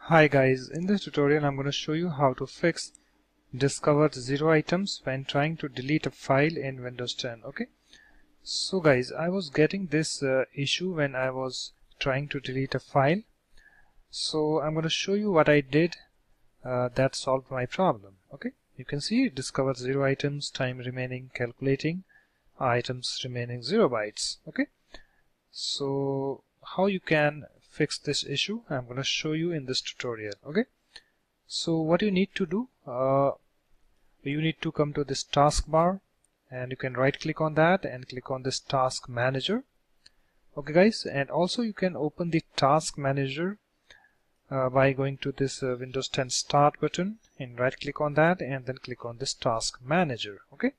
Hi guys, in this tutorial I'm going to show you how to fix discovered zero items when trying to delete a file in Windows 10. Okay, so guys, I was getting this issue when I was trying to delete a file. So I'm going to show you what I did that solved my problem. Okay, you can see discovered zero items, time remaining calculating, items remaining 0 bytes. Okay, so how you can fix this issue I'm going to show you in this tutorial. Okay, so what you need to do, you need to come to this taskbar and you can right click on that and click on this task manager. Okay guys, and also you can open the task manager by going to this Windows 10 start button and right click on that and then click on this task manager. Okay,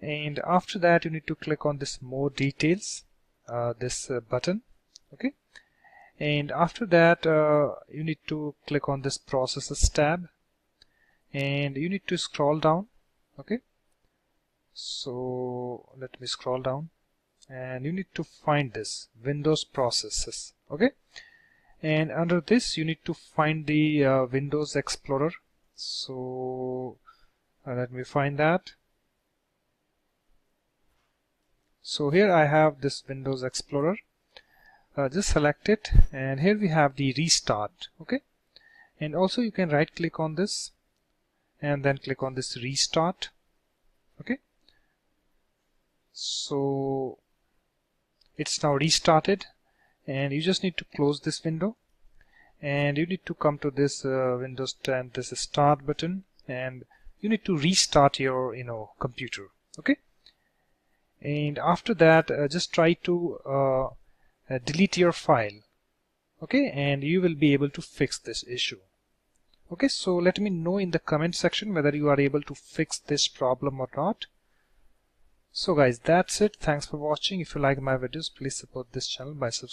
and after that you need to click on this more details, this button. Okay, and after that you need to click on this processes tab and you need to scroll down. Okay, so let me scroll down and you need to find this Windows processes. Okay, and under this you need to find the Windows Explorer. So let me find that. So here I have this Windows Explorer. Just select it and here we have the restart. Okay, and also you can right click on this and then click on this restart. Okay, so it's now restarted and you just need to close this window and you need to come to this Windows 10 this start button and you need to restart your computer. Okay, and after that just try to delete your file. Okay, and you will be able to fix this issue. Okay, so let me know in the comment section whether you are able to fix this problem or not. So guys, that's it. Thanks for watching. If you like my videos, please support this channel by subscribing.